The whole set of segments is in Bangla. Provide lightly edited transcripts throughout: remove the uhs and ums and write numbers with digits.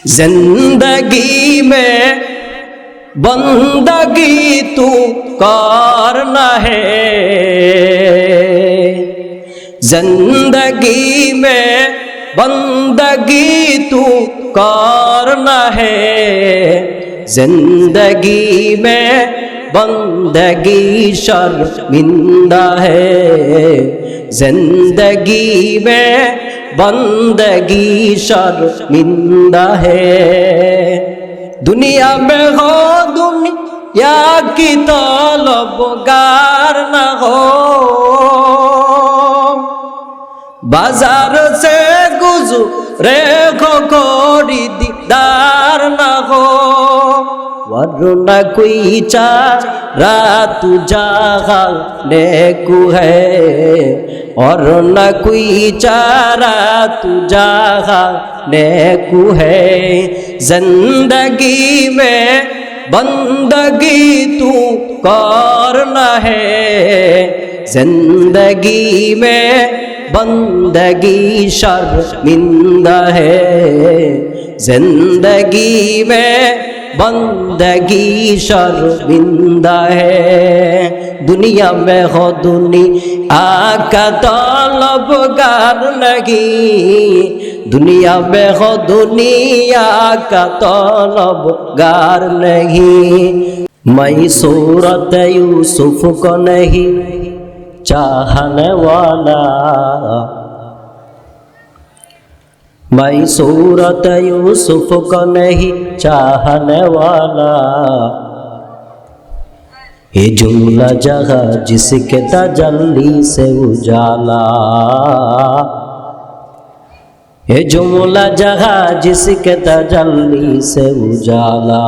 जिंदगी में बंदगी तू करना है, जिंदगी में बंदगी तू करना है, जिंदगी में बंदगी शर्मिंदा है, जिंदगी में बंदगी शर्मिंदा है। दुनिया में हो दुनिया की तलबगार न हो, बाजार से गुजरे हो कोई दीदार न हो, वरना कोई चारा तुझा नेकू है, और न कोई चारा तुझा नेकू है। जिंदगी में बंदगी तू करना है, जिंदगी में बंदगी शर्मिंदा है, जिंदगी में बंदगी शर्मिंदा है। दुनिया में हो दुनिया का तलबगार नहीं, दुनिया में हो दुनिया का तलबगार नहीं। मैं सूरत यूसुफ को नहीं चाहने वाला, मैं सूरत यूसुफ को नहीं चाहने वाला, ये जुमला जगह जिसके तजल्ली से उजाला, ये जुमला जगह जिसके तजल्ली से उजाला।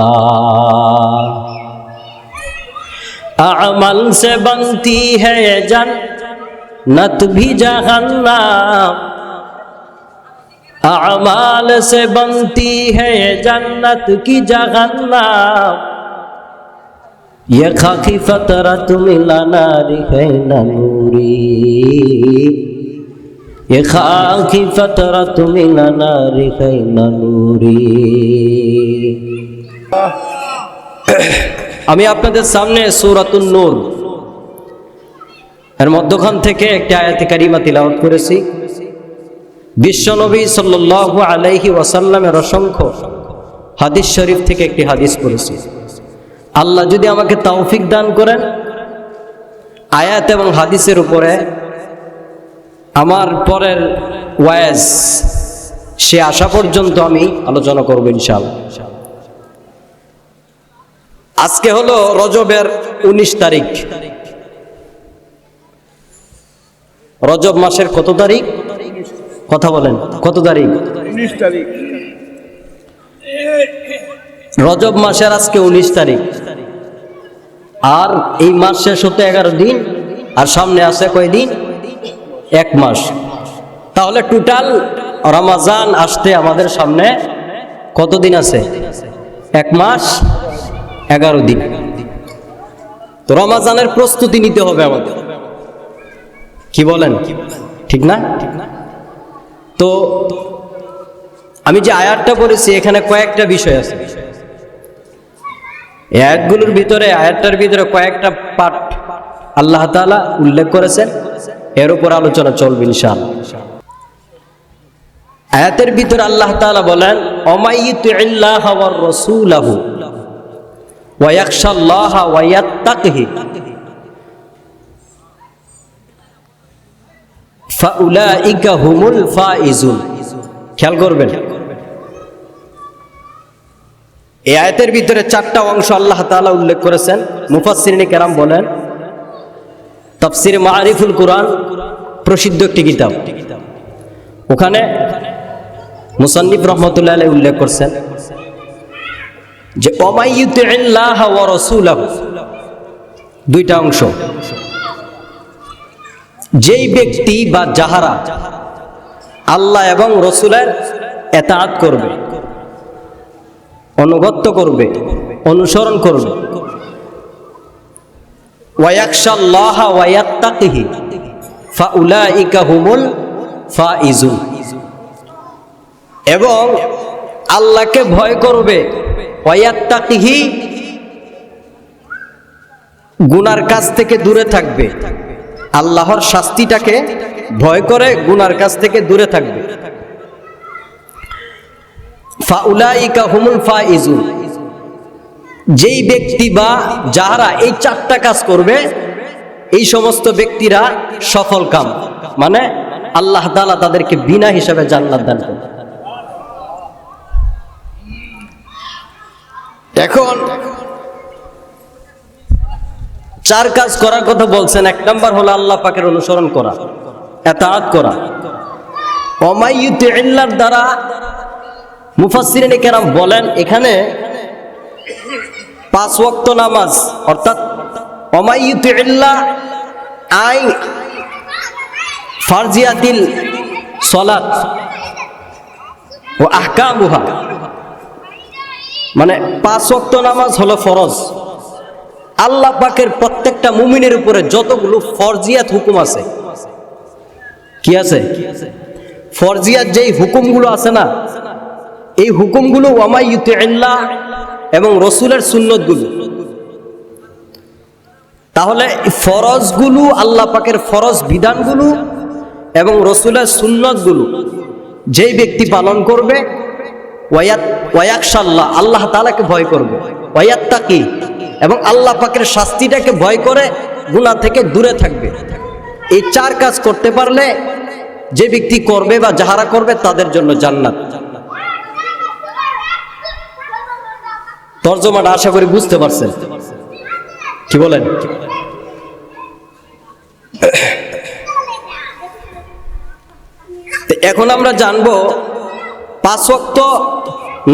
अमल से बनती है ये जन्नत भी जहन्नम, अमाल से बनती है ये जन्नत की जहन्नम। ये खाकी फतरत मिला नारी है नूरी, ये खाकी फतरत मिला नारी है नूरी। আমি আপনাদের সামনে সূরাতুন নূর এর মধ্যখান থেকে একটা আয়াতে কারিমা তিলাওয়াত করেছি। বিশ্বনবী সাল্লাল্লাহু আলাইহি ওয়াসাল্লামের অসংখ্য হাদিস শরীফ থেকে একটি হাদিস পড়েছি। আল্লাহ যদি আমাকে তৌফিক দান করেন, আয়াত এবং হাদিসের উপরে আমার পরের ওয়াজ সে আসা পর্যন্ত আমি আলোচনা করব ইনশাআল্লাহ। আজকে হলো রজবের 19 তারিখ। রজব মাসের কত তারিখ? কথা বলেন, কত তারিখ? 19 তারিখ। রজব মাসের আজকে 19 তারিখ, আর এই মাস শেষ হতে 11 দিন, আর সামনে আছে কয়দিন? 1 মাস। তাহলে টোটাল রমজান আসতে আমাদের সামনে কত দিন আছে? 1 মাস 11 দিন। তো রমজানের প্রস্তুতি নিতে হবে আমাদের, কি বলেন? ঠিক না? তো আমি যে আয়াতটা পড়েছি এখানে কয়েকটা বিষয় আছে। এই আয়াতগুলোর ভিতরে, আয়াতটার ভিতরে কয়েকটা পাঠ আল্লাহ তাআলা উল্লেখ করেছেন, এর উপর আলোচনা চলবে ইনশাআল্লাহ। আয়াতের ভিতরে আল্লাহ তাআলা বলেন, অমাইয়ুতিল্লাহ ওয়ার রাসূলাহু ওয়া ইয়াখশাল্লাহ ওয়া ইয়াত্তাকিহি ফাউলাইকা হুমুল ফাইজুন। খেয়াল করবেন, এই আয়াতের ভিতরে 4টা অংশ আল্লাহ তাআলা উল্লেখ করেছেন। মুফাসসিরিনে কেরাম বলেন, তাফসিরে মাআরিফুল কুরআন প্রসিদ্ধ একটি কিতাব, ওখানে মুসান্নিফ রাহমাতুল্লাহি আলাইহি উল্লেখ করছেন যে ওমাইয়ুতিল্লাহ ওয়া রাসূলাহু, 2টা অংশ। যেই ব্যক্তি বা যাহারা আল্লাহ এবং রসুলের এতাআত করবে, অনুগত্য করবে, অনুসরণ করবে, ওয়া ইয়াখশাল্লাহ ওয়া ইয়াত্তাকিহি ফাউলাইকা হুমুল ফাইজুন, এবং আল্লাহকে ভয় করবে, ওয়ায়াত্তাকিহি গুনার কাছ থেকে দূরে থাকবে, আল্লাহর শাস্তিটাকে ভয় করে গুনার কাছ থেকে দূরে থাকবে। ফাউলাইকা হুমুল ফাইজুন, যেই ব্যক্তি বা যারা এই চারটা কাজ করবে এই সমস্ত ব্যক্তিরা সফল কাম, মানে আল্লাহ তাআলা তাদেরকে বিনা হিসাবে জান্নাত দান করবে। এখন চার কাজ করার কথা বলছেন। এক নাম্বার হলো আল্লাহ পাকের অনুসরণ করা, ইতাআত করা। ওমাই ইউতিইল্লাহর দ্বারা মুফাসসিরিনে কেরাম বলেন এখানে 5 ওয়াক্ত নামাজ, অর্থাৎ ওমাই ইউতিইল্লাহ আই ফারজিয়াতিল সালাত ও আহকামুহা, মানে 5 ওয়াক্ত নামাজ হলো ফরজ। আল্লাহ পাকের প্রত্যেকটা মুমিনের উপরে যতগুলো ফরজিয়াত হুকুম আছে, কি আছে ফরজিয়াত, যেই হুকুমগুলো আছে না, এই হুকুমগুলো ওয়ামাই ইউতিইল্লাহ এবং রসুলের সুন্নতগুলো। তাহলে ফরজগুলো, আল্লাহ পাকের ফরজ বিধানগুলো এবং রসুলের সুন্নতগুলো যেই ব্যক্তি পালন করবে, ওয়ায়াকশাল্লাহ আল্লাহ তাআলাকে ভয় করবে, ওয়ায়াত্তাকি এবং আল্লাহ পাকের শাস্তিটাকে ভয় করে গুনাহ থেকে দূরে থাকবে। এই চার কাজ করতে পারলে যে ব্যক্তি করবে বা যাহারা করবে তাদের জন্য জান্নাত। তরজমাটা আশা করি বুঝতে পারছেন, কি বলেন? এখন আমরা জানবো 5 ওয়াক্ত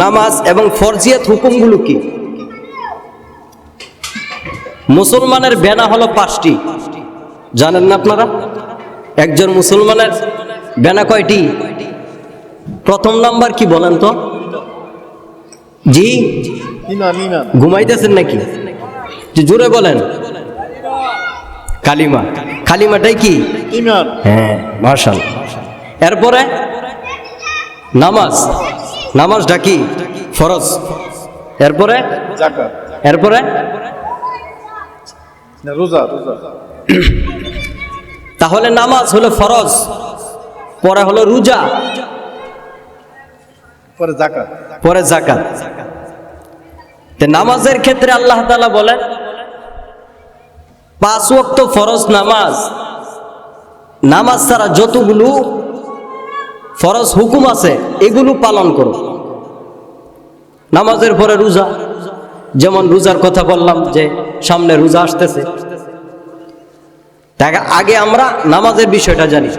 নামাজ এবং ফরজিয়াত হুকুমগুলো কি। মুসলমানের বেনা হলো 5টি, জানেন না আপনারা? একজন মুসলমানের বেনা কয়টি? প্রথম নাম্বার কি বলেন তো? জি, ঘুমাইতেছেন নাকি? জোরে বলেন। কালিমা। কালিমাটাই কি? ঈমান। হ্যাঁ, মাশাআল্লাহ। এরপরে নামাজ, নামাজটা কি? ফরজ। এরপরে যাকাত, এরপরে রোজা। তাহলে নামাজ হলো ফরজ, পরে হলো রোজা, পরে যাকাত, পরে যাকাত। নামাজের ক্ষেত্রে আল্লাহ তাআলা বলেন 5 ওয়াক্ত ফরজ নামাজ, নামাজ ছাড়া যতগুলো ফরজ হুকুম আছে এগুলো পালন করো। নামাজের পরে রোজা, যেমন রোজার কথা বললাম যে সামনে রোজা আসতেছে, তাই আগে আমরা নামাজের বিষয়টা জানি।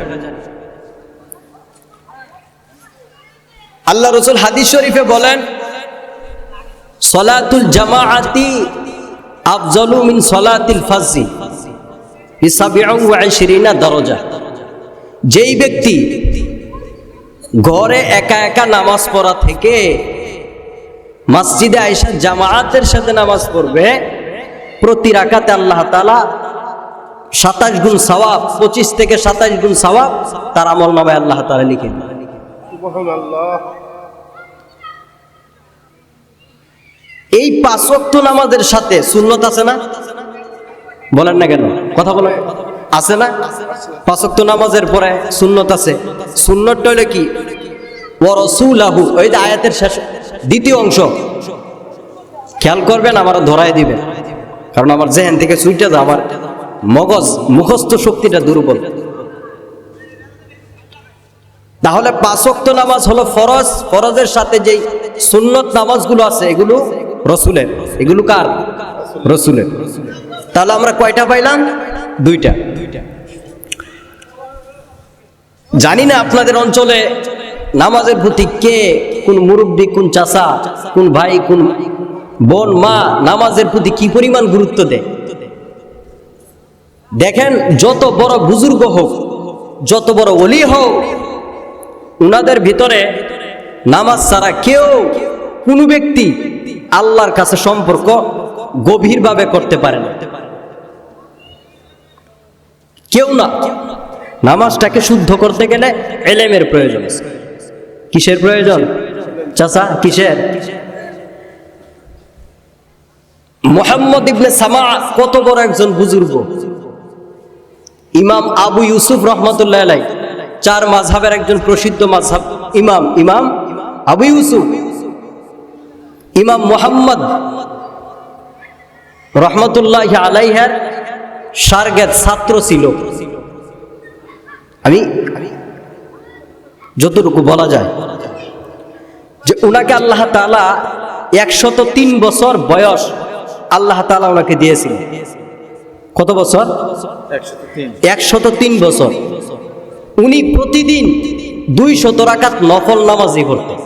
আল্লাহ রাসূল হাদিস শরীফে বলেন সলাতুল জামাআতি আফজালু মিন সলাতিল ফাজরি বি27 দরজা। যেই ব্যক্তি ঘরে একা একা নামাজ পড়া থেকে মসজিদে আয়েশা জামাআতের সাথে নামাজ পড়বে, প্রতি রাকাতে আল্লাহ তাআলা 27 গুণ সওয়াব, 25 থেকে 27 গুণ সওয়াব তার আমলনামায় আল্লাহ তাআলা লিখে দেন। সুবহানাল্লাহ। এই 5 ওয়াক্ত নামাজের সাথে সুন্নত আছে না? বলেন না কেন? কথা বলেন, আছে না? 5 ওয়াক্ত নামাজের পরে সুন্নত আছে। সুন্নতটা হলো কি? ওয়া রাসূলুহু, ওই যে আয়াতের শেষ দ্বিতীয় অংশ, খেয়াল করবেন, আমার ধরায় দিবেন, কারণ আমার জেহেন থেকে ছুটে যায়, আমার মগজ মুখস্থ শক্তিটা দুর্বল। তাহলে 5 ওয়াক্ত নামাজ হলো ফরজ, ফরজের সাথে যেই সুন্নত নামাজগুলো আছে এগুলো রসুলের। এগুলো কার? রসুলের। তাহলে আমরা কয়টা পাইলাম? 2টা। জানি না আপনাদের অঞ্চলে নামাজের প্রতি কে, কোন মুরব্বী, কোন চাচা, কোন ভাই, কোন বোন, মা নামাজের প্রতি কি পরিমাণ গুরুত্ব দেয়। দেখেন, যত বড় বুজুর্গ হোক, যত বড় ওলি হোক, উনাদের ভিতরে নামাজ ছাড়া কেউ, কোনো ব্যক্তি আল্লাহর কাছে সম্পর্ক গভীরভাবে করতে পারে না, কেউ না। নামাজটাকে শুদ্ধ করতে গেলে ইলমের প্রয়োজন। কিসের প্রয়োজন? চাচা কিসের? মুহাম্মদ ইবনে সামা কত বড় একজন বুজুর্গ। ইমাম আবু ইউসুফ রহমতুল্লাহ আলাইহি, 4 মাযহাবের একজন প্রসিদ্ধ মাযহাব ইমাম আবু ইউসুফ। ইমাম মুহাম্মদ রহমতুল্লাহি আলাইহির শারগেদ ছাত্র ছিল। আমি যতটুকু বলা যায় যে উনাকে আল্লাহ তাআলা 103 বছর বয়স আল্লাহ তাআলা ওনাকে দিয়েছিলেন। কত বছর? 103 বছর। উনি প্রতিদিন 200 রাকাত নফল নামাজই পড়তেন।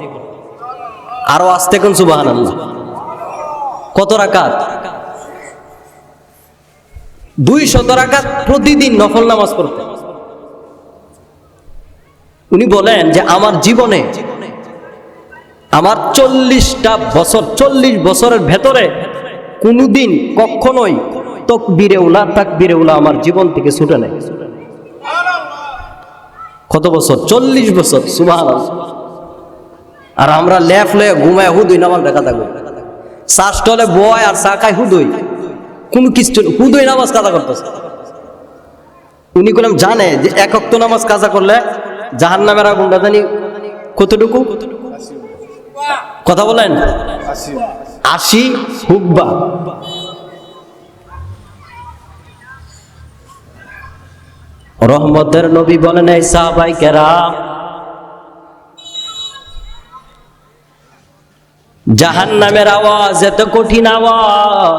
আরো আসতে কোন সুবহানাল্লাহ। কত রাকাত? 200 রাকাত প্রতিদিন নফল নামাজ পড়তেন। উনি বলেন যে আমার জীবনে আমার 40 বছরের ভেতরে কোনদিন কখনোই তাকবীরে উলা আমার জীবন থেকে ছুটে নাই। কত বছর? 40 বছর। সুবহানাল্লাহ। আর আমরা লেফ লয়ে ঘুমায় হুদুই নামাজ দেখা থাকবো, চা স্টলে বয় আর চা খাই হুদুই, কোন কিছু হুদুই নামাজ কাজা করতেছে। উনি বললাম জানে যে 1 ওয়াক্ত নামাজ কাজা করলে জাহান্নামের আগুনটা জানি কতটুকু? কথা বলেন। 80 হুব্বা। রহমতের নবী বলেন, এই সাহাবায়ে কেরাম, জাহান্নামের আওয়াজ এত কঠিন আওয়াজ,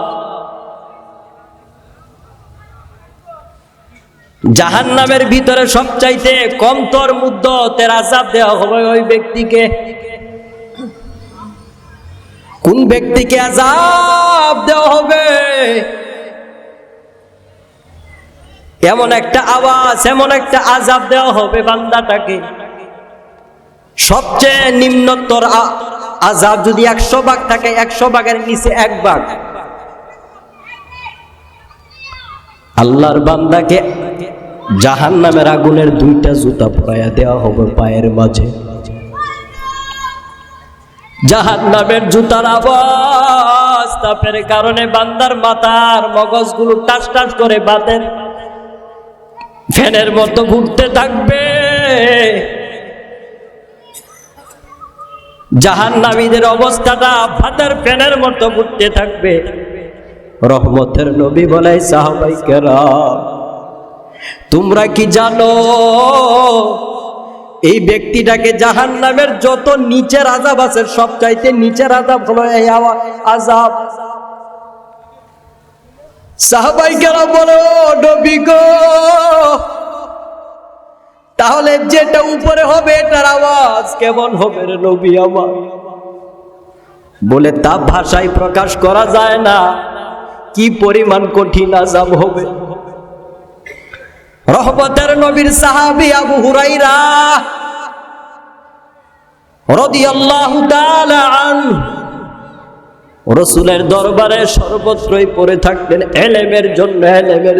জাহান্নামের ভিতরে সবচাইতে কমতর মুদ্দতের আযাব দেওয়া হবে ওই ব্যক্তিকে। কোন ব্যক্তিকে আযাব দেওয়া হবে? এমন একটা আওয়াজ, এমন একটা আযাব দেওয়া হবে বান্দাটাকে, সবচেয়ে নিম্নতর আযাব যদি 100 ভাগ থাকে, 100 ভাগের নিচে 1 ভাগ। আল্লাহর বান্দাকে জাহান্নামের আগুনের 2টা জুতা পরাইয়া দেওয়া হবে পায়ের মাঝে। জাহান্নামের জুতার আওয়াজ তাপের কারণে বান্দার মাথার মগজগুলো টাস টাস করে বাতের ফ্যানের মতো ঘুরতে থাকবে। জাহান্নামীদের অবস্থাটা ভাতের ফ্যানের মতো ঘুরতে থাকবে। রহমতের নবী বলে, সাহাবায়ে কেরাম, তোমরা কি জানো এই ব্যক্তিটাকে জাহান্নামের যত নিচের আযাব আছে সবচাইতে নিচের আযাব হলো এই আযাব। সাহাবায়ে কেরাম বলে, ও নবী গো, তাহলে যেটা উপরে হবে এটার আওয়াজ কেমন হবে রে নবী আমার? বলে, তা ভাষায় প্রকাশ করা যায় না, কি পরিমাণ কঠিন আযাব হবে। রহমতের নবীর সাহাবী আবু হুরায়রা রাদিয়াল্লাহু তাআলা আনহু রাসূলের দরবারে সর্বত্রই পড়ে থাকতেন ইলমের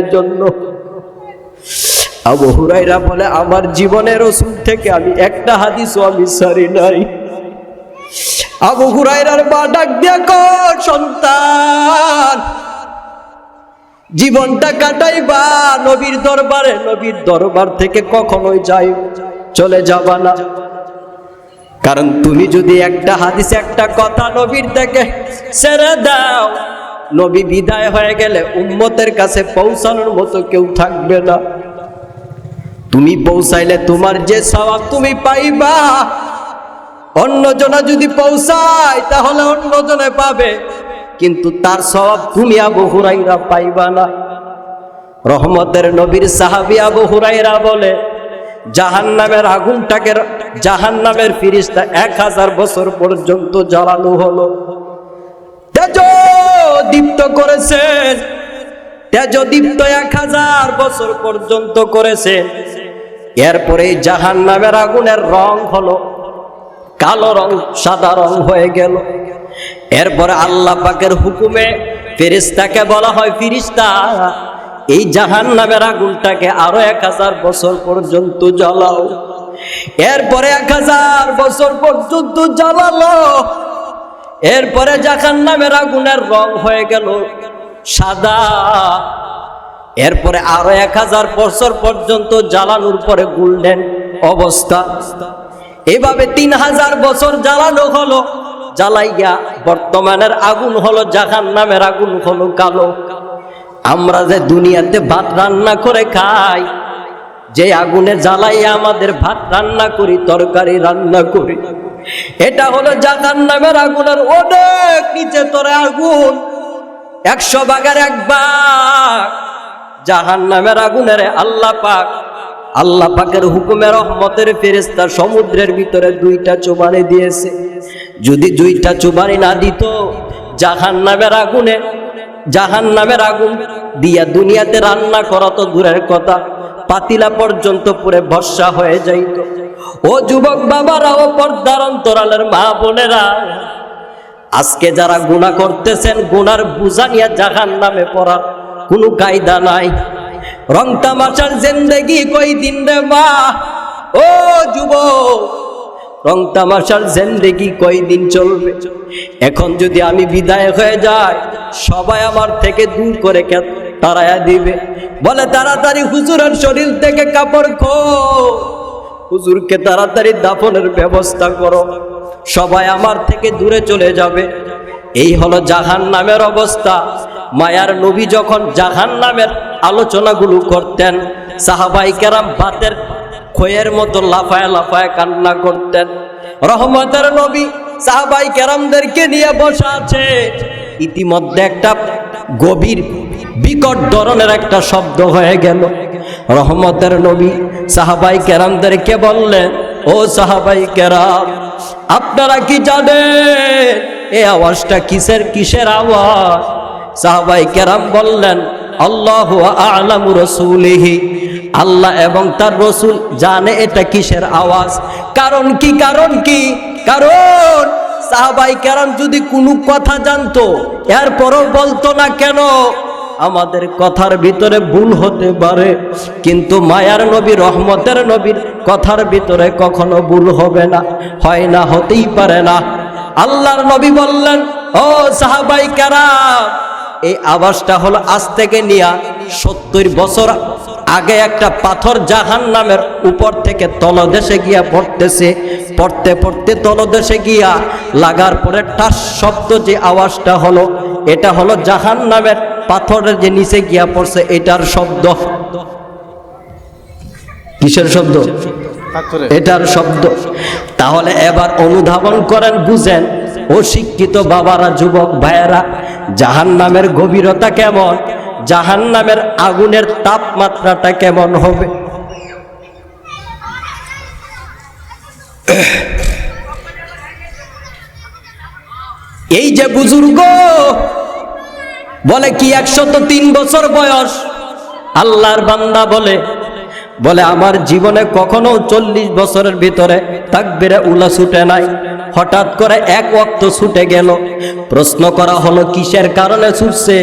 জন্য। আবু হুরায়রা বলে, আমার জীবনের রাসূল থেকে আমি একটা হাদিসও আমি ছাড়ি নাই। আবু হুরায়রার মা ডাক দিয়া কয়, সন্তান, জীবনটা কাটাইবা নবীর দরবারে, নবীর দরবার থেকে কখনোই চলে যাবা না। কারণ তুমি যদি একটা হাদিস, একটা কথা নবীর থেকে ছেড়ে দাও, নবী বিদায় হয়ে গেলে উম্মতের কাছে পৌঁছানোর মতো কেউ থাকবে না। তুমি পৌঁছাইলে তোমার যে সওয়াব তুমি পাইবা, অন্যজনা যদি পৌঁছায় তাহলে অন্যজনে পাবে, কিন্তু তার সওয়াব তুমি আবু হুরায়রা পাইবা না। রহমতের নবীর সাহাবী আবু হুরায়রা বলে, জাহান্নামের আগুনটাকে জাহান্নামের ফেরেশতা 1000 বছর পর্যন্ত জ্বালানো হলো, তেজদীপ্ত করেছেন, তেজদীপ্ত 1000 বছর পর্যন্ত করেছেন। এরপরে জাহান্নামের আগুনের রং হলো কালো রং, সাদা রং হয়ে গেল। এরপরে আল্লাহ পাকের হুকুমে ফেরেশতাকে বলা হয়, ফেরেশতা এই জাহান্নামের আগুনটাকে আরো 1000 বছর পর্যন্ত জ্বালাও। এরপরে 1000 বছর পর্যন্ত জ্বালালো। এরপরে জাহান্নামের আগুনের রং হয়ে গেল সাদা। এরপরে আরো 1000 বছর পর্যন্ত জ্বালানোর পরে গোল্ডেন অবস্থা। এভাবে 3000 বছর জ্বালানো হলো। জ্বালাইয়া বর্তমানের আগুন হলো জাহান্নামের আগুন হলো কালো। আমরা যে দুনিয়াতে ভাত রান্না করে খাই, যে আগুনে জ্বালাইয়া আমাদের ভাত রান্না করি, তরকারি রান্না করি, এটা হলো জাহান্নামের আগুনের অনেক নিচে তরে আগুন। 100 ভাগের 1 ভাগ জাহান্নামের আগুনের আল্লাহ পাকের হুকুমে রহমতের ফেরেশতা সমুদ্রের ভিতরে 2টা চুবানি দিয়েছে। যদি 2টা চুবানি না দিত, জাহান্নামের আগুন দিয়া দুনিয়াতে রান্না করা তো দূরের কথা, পাতিলা পর্যন্ত পুরে ভস্মা হয়ে যাইত। ও যুবক বাবারা, ও পর্দার অন্তরালের মা বোনেরা, আজকে যারা গুনাহ করতেছেন, গুনার বোঝা নিয়ে জাহান্নামে পড়ার কোনো কায়দা নাই। রং তামাশার জিন্দেগি কয়দিন রে মা? ও যুবক, রং তামাশার জিন্দেগি কয়দিন চলবে? এখন যদি আমি বিদায় হয়ে যাই, সবাই আমার থেকে দূর করে তাড়ায়া দিবে, বলে তাড়াতাড়ি হুজুরের শরীর থেকে কাপড় খোল, হুজুরকে তাড়াতাড়ি দাফনের ব্যবস্থা করো, সবাই আমার থেকে দূরে চলে যাবে। এই হলো জাহান্নামের অবস্থা। মায়ার নবী যখন জাহান্নামের আলোচনাগুলো করতেন, সাহাবায়ে কেরাম ভাতের খয়ের মতো লাফায় লাফায় কান্না করতেন। রহমতের নবী সাহাবায়ে কেরামদেরকে নিয়ে বসা আছে। ইতিমধ্যে একটা গভীর বিকট ধরনের একটা শব্দ হয়ে গেল। রহমতের নবী সাহাবায়ে কেরামদেরকে বললেন, ও সাহাবায়ে কেরাম, আপনারা কি জানেন এই আওয়াজটা কিসের আওয়াজ? সাহাবায়ে কেরাম বললেন, আল্লাহু আ'লামু রাসূলিহি, আল্লাহ এবং তার রাসূল জানে এটা কিসের আওয়াজ। কারণ সাহাবায়ে কেরাম যদি কোনো কথা জানতো, এরপরও বলতো না কেন? আমাদের কথার ভিতরে ভুল হতে পারে, কিন্তু মায়ার নবী রহমতের নবীর কথার ভিতরে কখনো ভুল হবে না, হয় না, হতেই পারে না। আল্লাহর নবী বললেন, ও সাহাবায়ে কেরাম, এই আওয়াজটা হলো আজ থেকে নিয়া 70 বছর আগে একটা পাথর জাহান্নামের উপর থেকে তলদেশে গিয়া পড়তেছে। পড়তে তলদেশে গিয়া লাগার পরে টাস শব্দ যে আওয়াজটা হলো, এটা হলো জাহান্নামের পাথরের যে নিচে গিয়া পড়ছে এটার শব্দ। কিসের শব্দ? এটার শব্দ। তাহলে এবার অনুধাবন করেন, বুঝেন ও শিক্ষিত বাবারা, যুবক ভাইয়েরা, জাহান্নামের গভীরতা কেমন, জাহান্নামের আগুনের তাপমাত্রাটা কেমন হবে। এই যে বুজুর্গ বলে কি 103 বছর বয়স, আল্লাহর বান্দা বলে আমার জীবনে কখনো 40 বছরের ভিতরে তাকবীরে উলা ছুটে নাই, হঠাৎ করে এক ওয়াক্ত ছুটে গেল। প্রশ্ন করা হলো কিসের কারণে ছুটছে?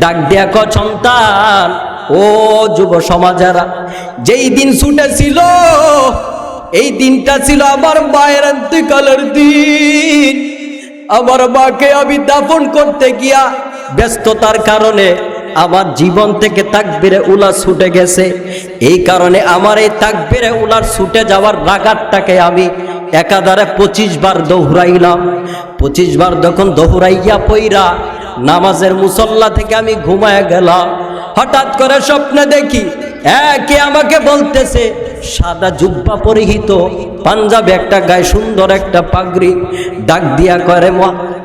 ডাক দিয়া কয়, সন্তান, ও যুব সমাজেরা, যেই দিন ছুটেছিল এই দিনটা ছিল আমার মায়ের ইন্তেকালের দিন। আমার মাকে আমি দাফন করতে গিয়া ব্যস্ততার কারণে আমার জীবন থেকে তাকবীরে উলা ছুটে গেছে। এই কারণে আমার এই তাকবীরে উলার ছুটে যাওয়ার রাগাতটাকে আমি একাধারে 25 বার দৌড়াইলাম। 25 বার যখন দৌড়াইয়া পইরা নামাজের মুসল্লা থেকে আমি ঘুমায় গেলাম। হঠাৎ করে স্বপ্নে দেখি কে আমাকে বলতেছে, সাদা জুব্বা পরিহিত, পাঞ্জাবি একটা গায়ে সুন্দর একটা পাগড়ি, ডাক দিয়া করে,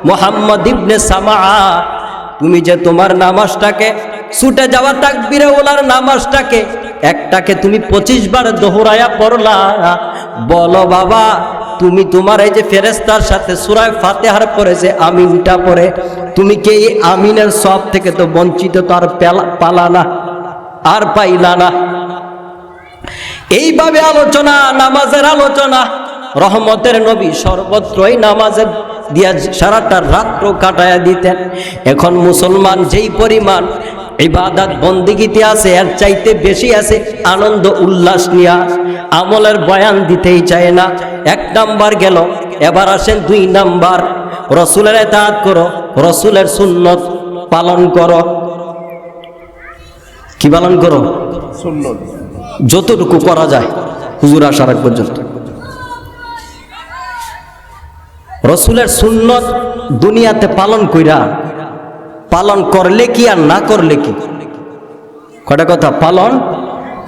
মুহাম্মদ ইবনে সামা, তুমি যে তোমার নামাজটাকে ছুটে যাওয়া তাকবীরে ওলার নামাজটাকে একটাকে তুমি 25 বার দোহরায়া পড়লা, বলো বাবা, তুমি তোমার এই যে ফেরেশতার সাথে সূরা ফাতিহার পরে যে আমিনটা পড়ে, তুমি কি এই আমিনের সওয়াব থেকে তো বঞ্চিত, তো আর পালা না, আর পাইলা না। এইভাবে আলোচনা, নামাজের আলোচনা। রহমতের নবী সর্বত্রই নামাজের দিয়া সারাটা রাত্র কাটায়া দিতেন। এখন মুসলমান যেই পরিমাণ ইবাদত বন্দিগিতে আছে, এর চাইতে বেশি আছে আনন্দ উল্লাস নিয়া আমলের বয়ান দিতেই চায় না। 1 নাম্বার গেল। এবার আসেন 2 নাম্বার, রসুলের ইতাআত করো, রসুলের সুন্নত পালন করো। কি পালন করো? সুন্নত যতটুকু করা যায় হুজুর আসার আগ পর্যন্ত। রসুলের সুন্নত দুনিয়াতে পালন কইরা, পালন করলে কি আর না করলে কি? কটা কথা, পালন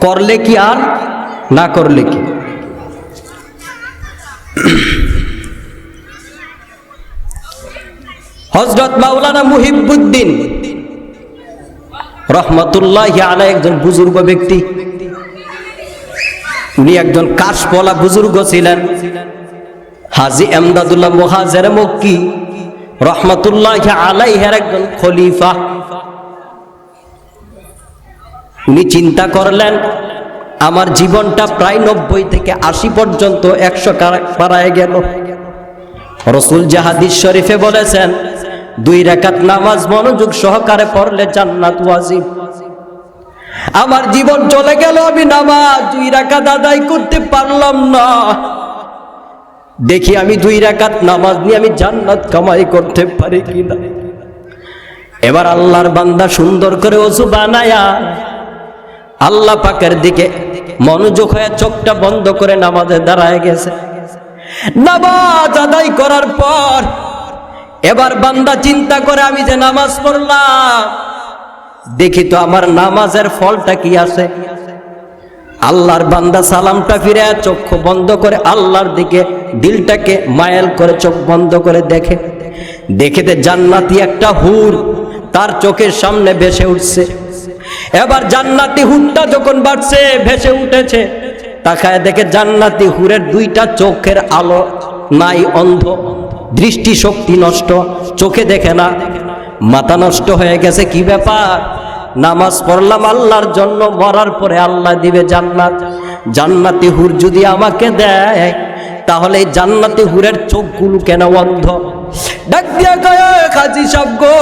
করলে কি আর না করলে কি? হযরত মাওলানা মুহিবুদ্দিন রহমতুল্লাহি আলাইহি একজন বুজুর্গ ব্যক্তি, উনি একজন কাশবলা বুজুর্গ ছিলেন। হাজী এমদাদুল্লাহ মুহাজির মক্কি রহমতুল্লাহি আলাইহির একজন খলিফা। উনি চিন্তা করলেন, আমার জীবনটা প্রায় 90 থেকে 80 পর্যন্ত 100 পারায় গেল। রসুল যে হাদিস শরীফে বলেছেন 2 রাকাত নামাজ মনোযোগ সহকারে পড়লে জান্নাত ওয়াজিব। আমার জীবন চলে গেল, আমি নামাজ 2 রাকাত আদায় করতে পারলাম না। দেখি আমি 2 রাকাত নামাজ নিয়ে আমি জান্নাত কামাই করতে পারি কিনা। এবার আল্লাহর বান্দা সুন্দর করে ওযু বানায়া আল্লাহ পাকের দিকে মনোযোগ হয়ে চোখটা বন্ধ করে নামাজে দাঁড়ায় গেছে। নামাজ আদায় করার পর এবার বান্দা চিন্তা করে, আমি যে নামাজ পড়লাম দেখি তো আমার নামাজের ফলটা কি আছে। আল্লাহর বান্দা সালামটা ফিরে চোখ বন্ধ করে আল্লাহর দিকে দিলটাকে মায়াল করে চোখ বন্ধ করে দেখে, দেখেতে জান্নাতি একটা হুর তার চোখের সামনে ভেসে উঠছে। এবার জান্নাতি হুরটা যখন বাড়ছে ভেসে উঠেছে, তাকায় দেখে জান্নাতি হুরের 2টা চোখের আলো নাই, অন্ধ, দৃষ্টি শক্তি নষ্ট, চোখে দেখে না, মাথা নষ্ট হয়ে গেছে। কি ব্যাপার? নামাজ পড়লাম আল্লাহর জন্য, মরার পরে আল্লাহ দিবে জান্নাত। জান্নাতি হুর যদি আমাকে দেয় তাহলে জান্নাতি হুরের চোখগুলো কেন অন্ধ? ডাক দিয়া কয়, কাজী সাহেব গো,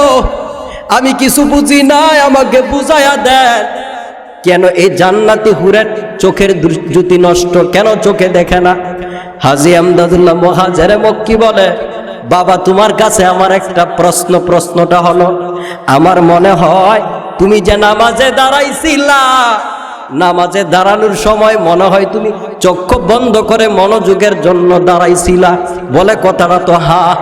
আমি কিছু বুঝি নাই, আমাকে বুঝাইয়া দেন, কেন এই জান্নাতি হুরের চোখের জ্যোতি নষ্ট, কেন চোখে দেখে না? হাজী এমদাদুল্লাহ মুহাজির মক্কি বলে, বাবা তোমার কাছে আমার একটা প্রশ্ন। প্রশ্নটা হলো, আমার মনে হয় তুমি যে নামাজে দাঁড়াইছিলা, নামাজে দাঁড়ানোর সময় মনে হয় তুমি চক্ষু বন্ধ করে মনোযোগের জন্য দাঁড়াইছিলা। বলে কথাটা তো হ্যাঁ,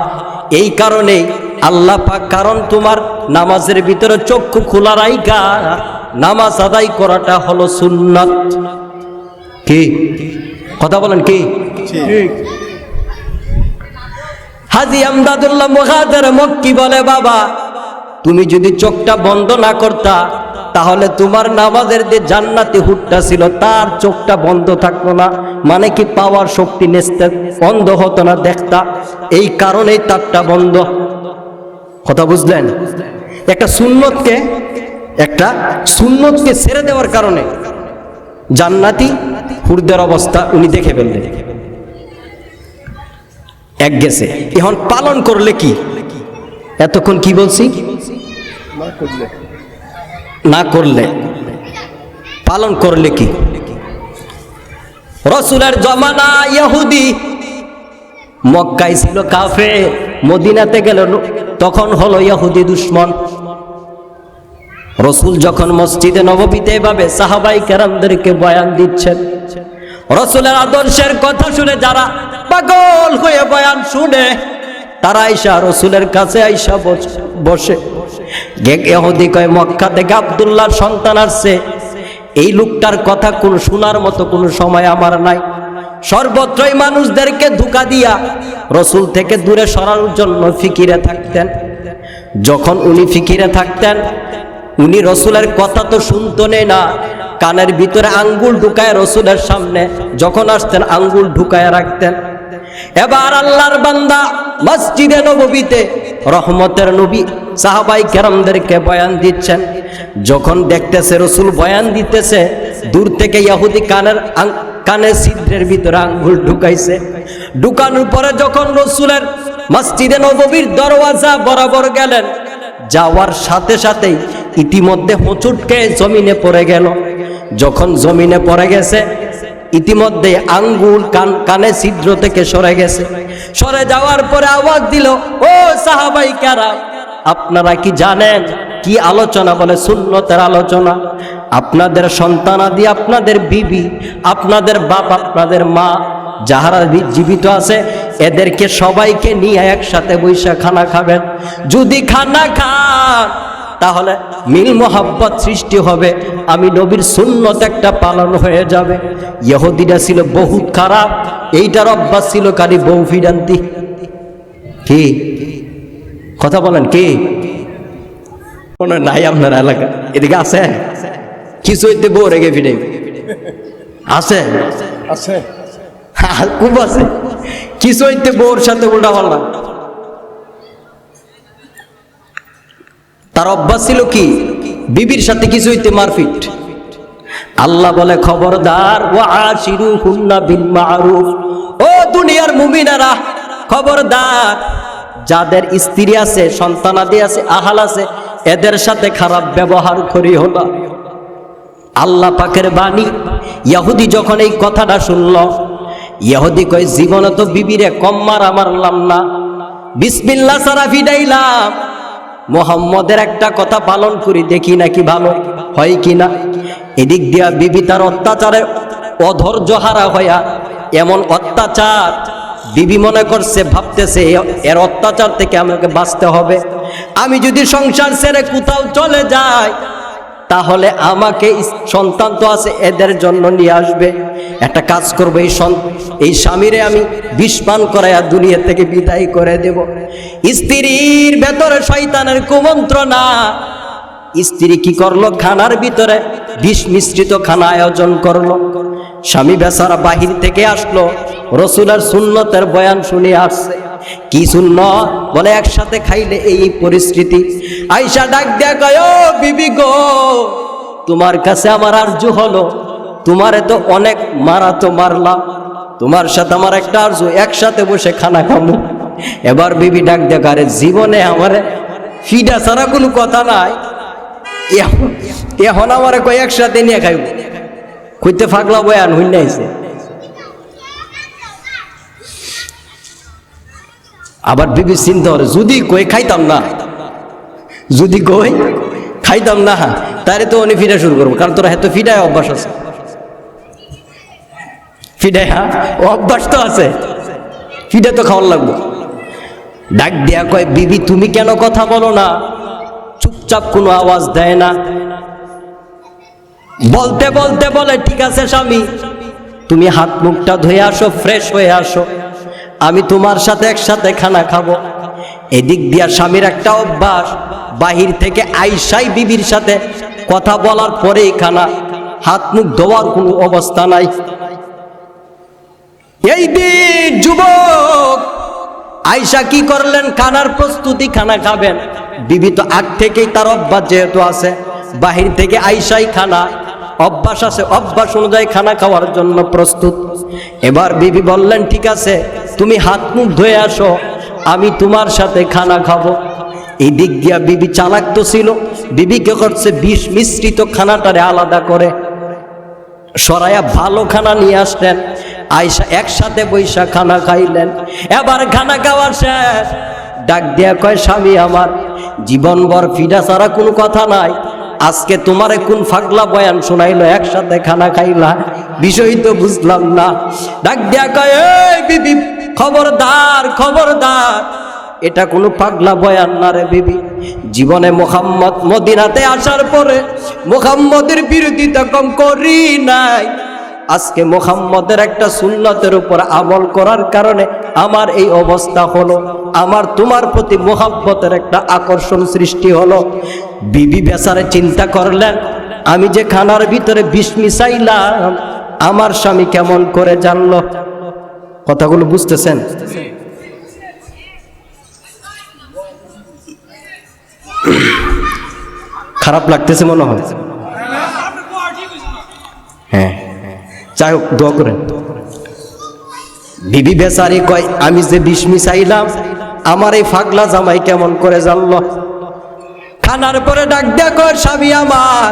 এই কারণেই আল্লাহ পাক, কারণ তোমার নামাজের ভিতরে চক্ষু খোলা রাইখা নামাজ আদায় করাটা হলো সুন্নাত। কি কথা বলেন? কি ঠিক? হাজী এমদাদুল্লাহ মুহাজির মক্কি বলে, বাবা তুমি যদি চোখটা বন্ধ না করতা তাহলে তোমার নামাজের যে জান্নাতি হুরটা ছিল তার চোখটা বন্ধ থাকতো না, মানে কি পাওয়ার শক্তি নেস্তে বন্ধ হতো না, দেখতা, এই কারণেই তারটা বন্ধ। কথা বুঝলেন? একটা সুন্নতকে ছেড়ে দেওয়ার কারণে জান্নাতি হুরদের অবস্থা উনি দেখে ফেললেন। এক গেছে। এখন পালন করলে কি? এতক্ষণ কি বলছি? না করলে পালন করলে কি? রসুলের জমানা ইহুদি, মক্কায় ছিল কাফের, মদিনাতে গেল তখন হলো ইহুদি দুশ্মন। রসুল যখন মসজিদে নববীতে এভাবে সাহাবাই কেরামদেরকে বয়ান দিচ্ছেন, রসুলের আদর্শের কথা শুনে যারা পাগল হয়ে বয়ান শুনে তারা আইসা রসুলের কাছে আইসা বসে। ইহুদি কয়, মক্কা থেকে আব্দুল্লাহর সন্তান আসছে, এই লোকটার কথা কোন শোনার মতো কোনো সময় আমার নাই। সর্বত্রই মানুষদেরকে ধোঁকা দিয়া রসুল থেকে দূরে সরানোর জন্য ফিকিরে থাকতেন। যখন উনি ফিকিরে থাকতেন, উনি রসুলের কথা তো শুনতো না, কানের ভিতরে আঙ্গুল ঢুকায় রসুলের সামনে যখন আসতেন আঙ্গুল ঢুকায় রাখতেন। এবার আল্লাহর বান্দা মসজিদে নববীতে রহমতের নবী সাহাবাই কেরামদেরকে বয়ান দিচ্ছেন। যখন দেখতেছে রসুল বয়ান দিতেছে, দূর থেকে ইহুদি কানের ছিদ্রের ভিতরে আঙ্গুল ঢুকাইছে। ঢুকানোর পরে যখন রসুলের মসজিদে নববীর দরওয়াজা বরাবর গেলেন, যাওয়ার সাথে সাথেই ইতিমধ্যে হোঁচটকে জমিনে পড়ে গেল। যখন জমিনে পড়ে গেছে, ইতিমধ্যে আঙ্গুল কানে ছিদ্র থেকে সরে গেছে। সরে যাওয়ার পরে আওয়াজ দিল, ও সাহাবাই কারাম, আপনারা কি জানেন কি আলোচনা? বলে সুন্নতের আলোচনা। আপনাদের সন্তানাদি, আপনাদের বিবি, আপনাদের বাপ, আপনাদের মা যাহারা জীবিত আছে, এদেরকে সবাইকে নিয়ে একসাথে বৈশা খানা খাবেন। যদি খানা খান তাহলে মিল মোহাব্বত সৃষ্টি হবে, আমি নবীর সুন্নত একটা পালন হয়ে যাবে। ইহুদিরা ছিল বহুত খারাপ, এইটার অভ্যাস ছিল খালি বউ ফিরান্তি। কি কথা বলেন? কি মনে নাই আপনার এলাকা? এদিকে আছে কিছু হইতে বউ রেগে ফিরে আছে, আছে খুব আছে কিছু হইতে বউর সাথে উল্টা পাল্টা। তার অভ্যাস ছিল কি? বিবির সাথে কিছু হইতে মারপিট। আল্লাহ বলে খবরদার, ওয়া আশিরুহুন্না বিল মারুফ। ও দুনিয়ার মুমিনারা, খবরদার, যাদের স্ত্রী আছে, সন্তানাদি আছে, আহাল আছে, এদের সাথে খারাপ ব্যবহার করিও না। আল্লাহ পাকের বাণী। ইহুদি যখন এই কথাটা শুনল, ইহুদি কয়, জীবনে তো বিবিরে কম মারলাম না, বিসমিল্লাহ ছাড়া ফিডাইলাম, মুহাম্মদের একটা কথা পালন করি, দেখি নাকি ভালো হয় কিনা। এদিক দিয়া বিবি তার অত্যাচারে অধৈর্য হারা হইয়া, এমন অত্যাচার বিবি মনে করছে, ভাবতেছে এর অত্যাচার থেকে আমাকে বাঁচতে হবে। আমি যদি সংসার ছেড়ে কোথাও চলে যাই, তাহলে আমাকে সন্তান তো আছে, এদের জন্য নিয়ে আসবে। একটা কাজ করবো, এই স্বামীরে আমি বিষ পান করাইয়া দুনিয়া থেকে বিদায় করে দেব। স্ত্রীর ভেতরে শয়তানের কুমন্ত্রণা। স্ত্রী কি করলো? খানার ভিতরে বিষ মিশ্রিত খানা আয়োজন করলো। স্বামী বেচারা বাহির থেকে আসলো, রসুলের সুন্নতের বয়ান শুনে আসছে। কি সুন্নত? বলে একসাথে খাইলে এই পরিস্থিতি। আয়েশা ডাক দেয়া কয়, ও বিবি গো, তোমার কাছে আমার আরজু হলো, তোমারে তো অনেক মারা তো মারলাম, তোমার সাথে আমার একটা আরজু, একসাথে বসে খানা খাবো। এবার বিবি ডাক দেয়া, আরে জীবনে আমার ফিডা ছাড়া কোনো কথা নাই, এখন আমারে কয় একসাথে নিয়ে খাইব, কইতে ফাগলা বয়ান হইন নাইছে। আবার বিবি চিন্তা করে, যদি কই খাইতাম না, যদি কই খাইতাম না, তারে তো উনি ফিডা শুরু করবো, কারণ তোরা হয়তো ফিডায় অভ্যাস আছে, ফিডায় অভ্যাস তো আছে, ফিডা তো খাওয়ার লাগবো। ডাক দিয়া কয়, বিবি তুমি কেন কথা বলো না? চুপচাপ, কোনো আওয়াজ দেয় না। বলতে বলতে বলে, ঠিক আছে স্বামী, তুমি হাত মুখটা ধুয়ে আসো, ফ্রেশ হয়ে আসো, আমি তোমার সাথে একসাথে খানা খাবো। এদিক দিয়া স্বামীর একটা অভ্যাস, বাহির থেকে আইসাই বিবির সাথে কথা বলার পরেই খানা, হাত মুখ ধোয়ার কোনো অবস্থা নাই। এই দিন যুবক আয়েশা কি করলেন? খানার প্রস্তুতি, খানা খাবেন। বিবি তো আগ থেকেই তার অভ্যাস যেহেতু আছে, বাহির থেকে আয়েশাই খানা, অভ্যাস আছে, অভ্যাস অনুযায়ী খানা খাওয়ার জন্য প্রস্তুত। এবার বিবি বললেন, ঠিক আছে, তুমি হাত মুখ ধুয়ে আসো, আমি তোমার সাথে খানা খাবো। এই দিক দিয়া বিবি চালাক তো ছিল, বিবিকে করছে বিষ মিশ্রিত খানাটারে আলাদা করে সরাইয়া ভালো খানা নিয়ে আসলেন। আয়েশা একসাথে বৈশা খানা খাইলেন। এবার খানা খাওয়ার শেষ, ডাক দিয়া কয়, স্বামী আমার, জীবনভর ফিডা ছাড়া কোনো কথা নাই, আজকে তোমারে কোন ফাগলা বয়ান শোনাইলো, একসাথে খানা খাইলা, বিষয় তো বুঝলাম না। ডাক দিয়া কয়, এই বিবি, খবরদার খবরদার, এটা কোনো পাগলা বয়ান না রে বিবি। জীবনে মুহাম্মদ মদিনাতে আসার পরে মুহাম্মদের বিরোধিতা কম করি নাই, আজকে মুহাম্মদের একটা সুন্নতের উপর আমল করার কারণে আমার এই অবস্থা হলো, আমার তোমার প্রতি মুহাব্বতের একটা আকর্ষণ সৃষ্টি হলো। বিবি বেচারে চিন্তা করলেন, আমি যে খানার ভিতরে বিষ মিশাইলাম, আমার স্বামী কেমন করে জানলো? কথাগুলো বুঝতেছেন? খারাপ লাগতেছে মনে হয়? হ্যাঁ, যাই হোক, দোয়া করেন। বিবি বেচারি কয়, আমি যে বিষ মিশাইলাম, আমার এই ফাগলা জামাই কেমন করে জানলো? খানার পরে ডাক দেয়া কয়, স্বামী আমার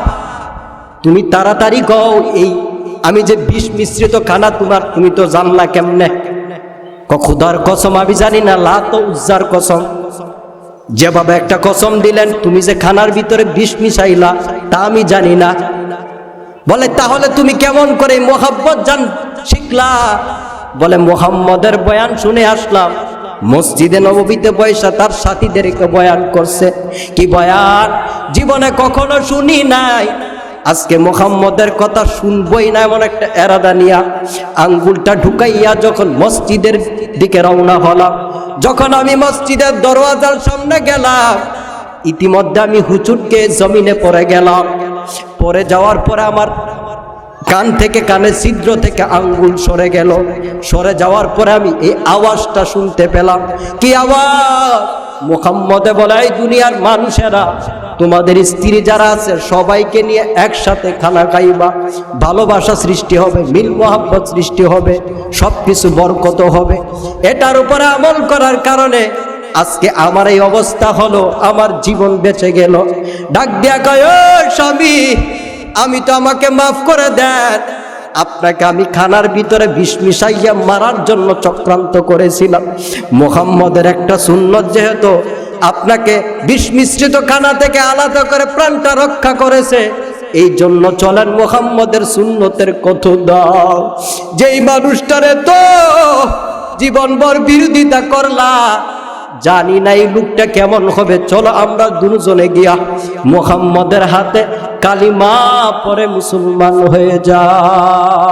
তুমি তাড়াতাড়ি কও, এই আমি যে বিষ মিশ্রিত খানা তোমার, তুমি তো জানলা কেমনে? খোদার কসম আমি জানি না, লাত ও উজ্জার কসম, যেভাবে একটা কসম দিলেন তুমি যে খানার ভিতরে বিষ মিশাইলা তা আমি জানি না। বলে তাহলে তুমি কেমন করে মোহাব্বত শিখলা? বলে মুহাম্মদের বয়ান শুনে আসলাম। মসজিদে নববীতে বৈশা তার সাথীদেরকে বয়ান করছে। কি বয়ান? জীবনে কখনো শুনি নাই। আজকে মুহাম্মদের কথা শুনবই না এমন একটা এরাদা নিয়া আঙ্গুলটা ঢুকাইয়া যখন মসজিদের দিকে রওনা হলাম, যখন আমি মসজিদের দরওয়াজার সামনে গেলাম, ইতিমধ্যে আমি হুচুটকে জমিনে পড়ে গেলাম। পড়ে যাওয়ার পরে আমার কান থেকে, কানের ছিদ্র থেকে আঙ্গুল সরে গেল। সরে যাওয়ার পরে আমি এই আওয়াজটা শুনতে পেলাম। কি আওয়াজ? মুহাম্মদে বলে, এই দুনিয়ার মানুষেরা, তোমাদের স্ত্রী যারা আছে সবাইকে নিয়ে একসাথে খানা খাইবা, ভালোবাসা সৃষ্টি হবে, মিল মোহাব্বত সৃষ্টি হবে, সবকিছু বরকত হবে। এটার উপরে আমল করার কারণে আজকে আমার এই অবস্থা হলো, আমার জীবন বেঁচে গেল। ডাক দিয়া কয়, ও স্বামী, আমি তো আমাকে মাফ করে দেন, আপনাকে আমি খানার ভিতরে বিষ মিশাইয়া মারার জন্য চক্রান্ত করেছিলাম। মুহাম্মদের একটা সুন্নত যেহেতু আপনাকে বিষ মিশ্রিত খানা থেকে আলাদা করে প্রাণটা রক্ষা করেছে, এই জন্য চলেন মুহাম্মদের সুন্নতের কথা দাও। যেই মানুষটারে তো জীবনভর বিরোধিতা করলা, জানি না এই লোকটা কেমন হবে। চলো আমরা দুজনে গিয়া মুহাম্মদের হাতে কালিমা পরে মুসলমান হয়ে যায়।